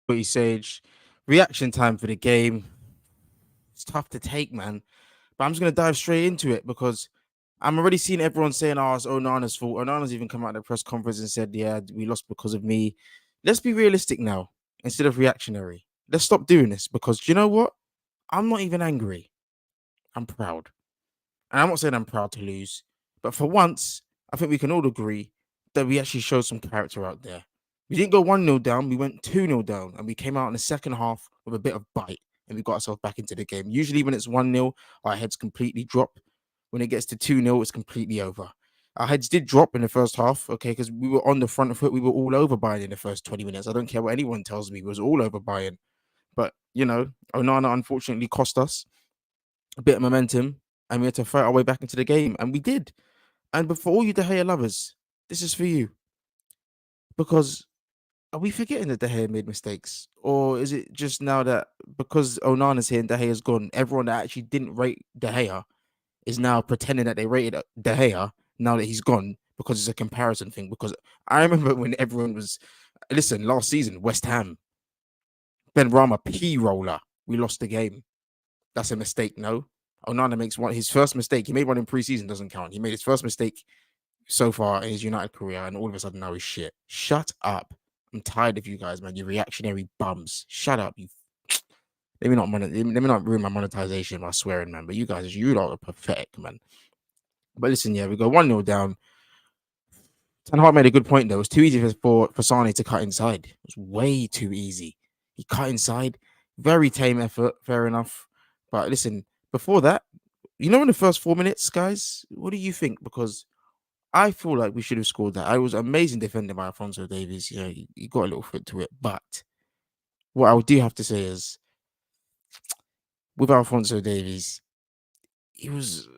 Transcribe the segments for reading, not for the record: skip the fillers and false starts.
Footy Sage. Reaction time for the game. It's tough to take, man. But I'm just gonna dive straight into it because I'm already seeing everyone saying, "Oh, it's Onana's fault." Onana's even come out at the press conference and said, "Yeah, we lost because of me." Let's be realistic now instead of reactionary. Let's stop doing this because do you know what? I'm not even angry. I'm proud. And I'm not saying I'm proud to lose, but for once, I think we can all agree that we actually showed some character out there. We didn't go 1-0 down, we went 2-0 down, and we came out in the second half with a bit of bite and we got ourselves back into the game. Usually, when it's 1-0, our heads completely drop. When it gets to 2-0, it's completely over. Our heads did drop in the first half, okay, because we were on the front foot. We were all over Bayern in the first 20 minutes. I don't care what anyone tells me, we was all over Bayern. But, Onana unfortunately cost us a bit of momentum and we had to fight our way back into the game. And we did. And but for all you De Gea lovers, this is for you. Because are we forgetting that De Gea made mistakes? Or is it just now that because Onana's here and De Gea's gone, everyone that actually didn't rate De Gea is now pretending that they rated De Gea now that he's gone because it's a comparison thing? Because I remember when everyone was, listen, last season, West Ham, Ben Rama, P roller, we lost the game. That's a mistake, no? Onana makes one, his first mistake. He made one in preseason, doesn't count. He made his first mistake so far in his United career, and all of a sudden now he's shit. Shut up. I'm tired of you guys, man. You reactionary bums. Shut up. You let me not ruin my monetization by swearing, man. But you lot are pathetic, man. But listen, yeah, we go 1-0 down. Ten Hag made a good point though. It was too easy for Sane to cut inside. It was way too easy. He cut inside. Very tame effort, fair enough. But listen, before that, in the first 4 minutes, guys, what do you think? Because I feel like we should have scored that. I was amazing defending by Alphonso Davies. He got a little foot to it. But what I do have to say is, with Alphonso Davies, he was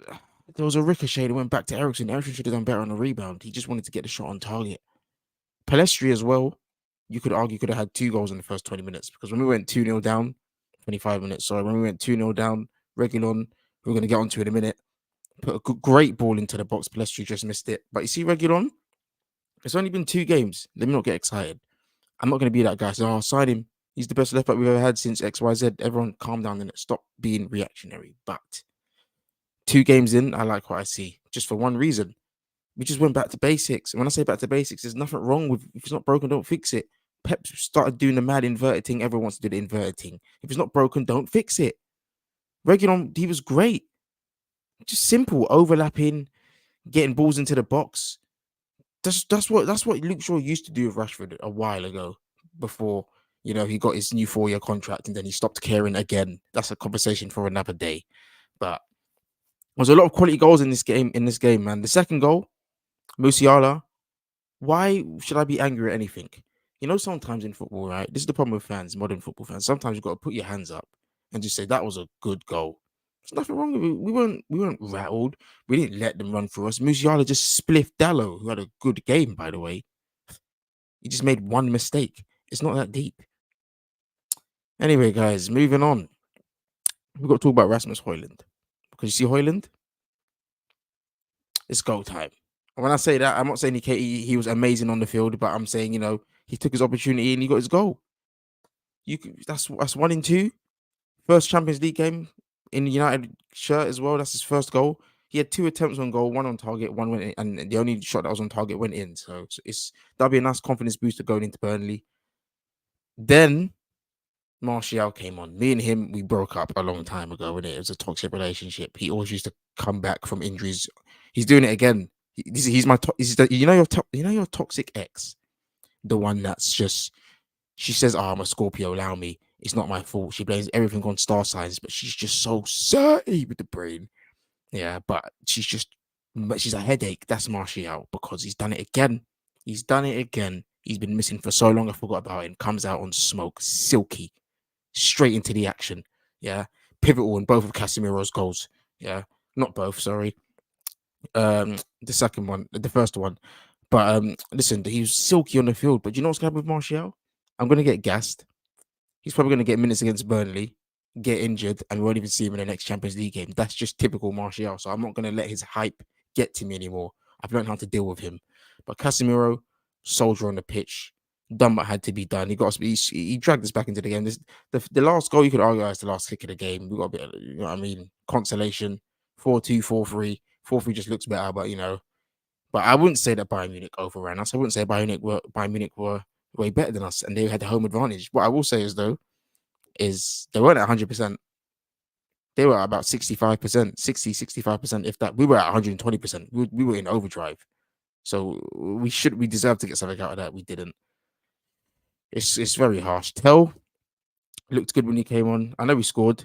there was a ricochet that went back to Ericsson. Ericsson should have done better on the rebound. He just wanted to get the shot on target. Palestri as well. You could argue could have had 2 goals in the first 20 minutes because when we went 2-0 down, 25 minutes, sorry, when we went 2-0 down, Reguilon, who we're going to get onto in a minute, put a great ball into the box. Palestri just missed it. But you see, Reguilon, it's only been 2 games. Let me not get excited. I'm not going to be that guy. So I'll sign him. He's the best left back we've ever had since XYZ. Everyone calm down and stop being reactionary. But 2 games in, I like what I see. Just for one reason. We just went back to basics. And when I say back to basics, there's nothing wrong with if it's not broken, don't fix it. Pep started doing the mad inverted thing. Everyone wants to do the inverted thing. If it's not broken, don't fix it. Reguilon, he was great. Just simple, overlapping, getting balls into the box. That's what Luke Shaw used to do with Rashford a while ago, before he got his new 4-year contract and then he stopped caring again. That's a conversation for another day. But there's a lot of quality goals in this game. Man, the second goal, Musiala. Why should I be angry at anything? Sometimes in football, right? This is the problem with fans, modern football fans. Sometimes you've got to put your hands up and just say that was a good goal. There's nothing wrong with it. We weren't rattled. We didn't let them run through us. Musiala just spliffed Dallo, who had a good game, by the way. He just made one mistake. It's not that deep. Anyway, guys, moving on. We've got to talk about Rasmus Højlund. Because you see Højlund, it's goal time. And when I say that, I'm not saying he was amazing on the field, but I'm saying, he took his opportunity and he got his goal. That's 1 in 2. First Champions League game in the United shirt as well. That's his first goal. He had 2 attempts on goal, one on target, one went in, and the only shot that was on target went in. So that'll be a nice confidence booster going into Burnley. Then Martial came on. Me and him, we broke up a long time ago, and it was a toxic relationship. He always used to come back from injuries. He's doing it again. He's my your toxic ex, the one that's just, she says, "Oh, I'm a Scorpio, allow me. It's not my fault." She blames everything on star signs, but she's just so dirty with the brain. Yeah, but she's a headache. That's Martial, because he's done it again. He's done it again. He's been missing for so long, I forgot about him. Comes out on smoke, silky, straight into the action. Yeah, pivotal in both of Casemiro's goals. Yeah, not both, sorry. The second one, the first one. But listen, he was silky on the field. But you know what's going to happen with Martial? I'm going to get gassed. He's probably going to get minutes against Burnley, get injured, and we won't even see him in the next Champions League game. That's just typical Martial. So I'm not going to let his hype get to me anymore. I've learned how to deal with him. But Casemiro, soldier on the pitch. done what had to be done. He dragged us back into the game. The last goal you could argue as the last kick of the game. We got a bit, you know what I mean, consolation. 4-2, 4-3. 4-3 just looks better, but but I wouldn't say that Bayern Munich overran us. I wouldn't say Bayern Munich were way better than us, and they had the home advantage. What I will say is they weren't at 100%. They were at about 65%, 60, 65%, if that. We were at 120%. We were in overdrive. So we deserve to get something out of that. We didn't. It's very harsh. Tell looked good when he came on. I know we scored,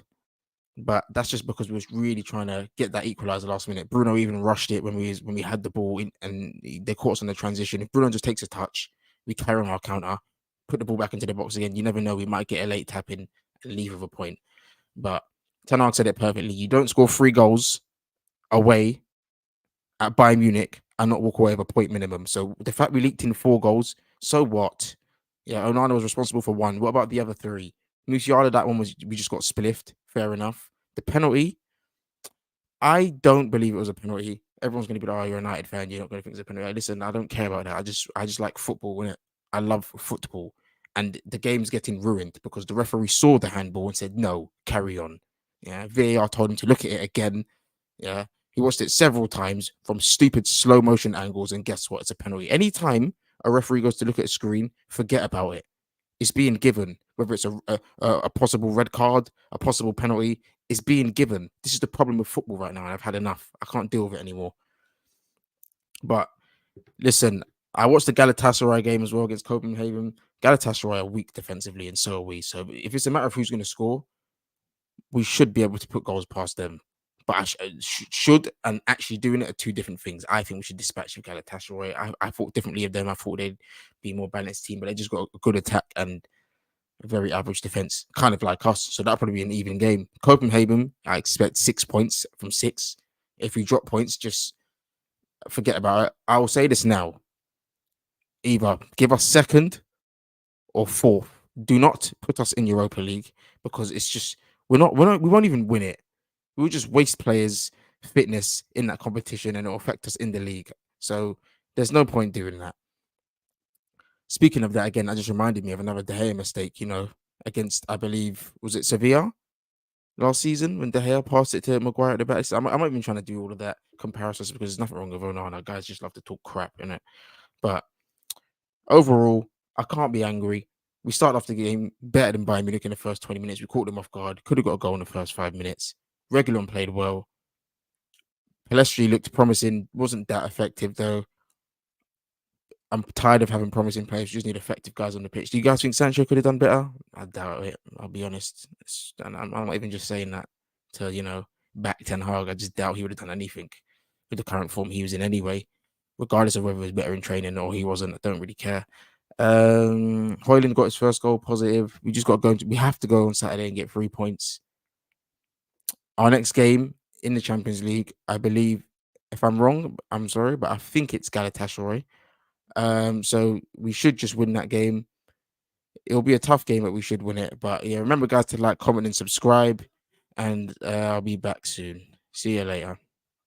but that's just because we was really trying to get that equalizer last minute. Bruno even rushed it when we had the ball in, and they caught us on the transition. If Bruno just takes a touch, we carry on our counter, put the ball back into the box again. You never know, we might get a late tap in and leave with a point. But Ten Hag said it perfectly. You don't score 3 goals away at Bayern Munich and not walk away with a point minimum. So the fact we leaked in 4 goals, so what? Yeah, Onana was responsible for 1. What about the other 3? Musiala, that one we just got spliffed. Fair enough. The penalty, I don't believe it was a penalty. Everyone's going to be like, "Oh, you're a United fan. You're not going to think it's a penalty." Listen, I don't care about that. I just like football, innit? I love football, and the game's getting ruined because the referee saw the handball and said, "No, carry on." Yeah, VAR told him to look at it again. Yeah, he watched it several times from stupid slow motion angles, and guess what? It's a penalty. Anytime a referee goes to look at a screen, forget about it. It's being given, whether it's a possible red card, a possible penalty, it's being given. This is the problem with football right now, and I've had enough. I can't deal with it anymore. But listen, I watched the Galatasaray game as well against Copenhagen. Galatasaray are weak defensively, and so are we. So if it's a matter of who's going to score, we should be able to put goals past them. But should and actually doing it are 2 different things. I think we should dispatch Galatasaray. I thought differently of them. I thought they'd be a more balanced team, but they just got a good attack and a very average defense, kind of like us. So that'll probably be an even game. Copenhagen, I expect 6 points from 6. If we drop points, just forget about it. I will say this now. Either give us 2nd or 4th. Do not put us in Europa League because it's just we won't even win it. We'll just waste players' fitness in that competition and it'll affect us in the league. So there's no point doing that. Speaking of that, again, that just reminded me of another De Gea mistake, against, I believe, was it Sevilla last season when De Gea passed it to Maguire at the back? I'm not even trying to do all of that comparisons because there's nothing wrong with Onana. Guys just love to talk crap, innit? But overall, I can't be angry. We started off the game better than Bayern Munich in the first 20 minutes. We caught them off guard. Could have got a goal in the first 5 minutes. Reguilon played well. Pelestri looked promising. Wasn't that effective, though. I'm tired of having promising players. We just need effective guys on the pitch. Do you guys think Sancho could have done better? I doubt it. I'll be honest. And I'm not even just saying that to, back Ten Hag. I just doubt he would have done anything with the current form he was in anyway, regardless of whether he was better in training or he wasn't. I don't really care. Højlund got his first goal, positive. We just got to we have to go on Saturday and get 3 points. Our next game in the Champions League, I believe, if I'm wrong, I'm sorry, but I think it's Galatasaray. So we should just win that game. It'll be a tough game, but we should win it. But yeah, remember, guys, to like, comment, and subscribe. And I'll be back soon. See you later.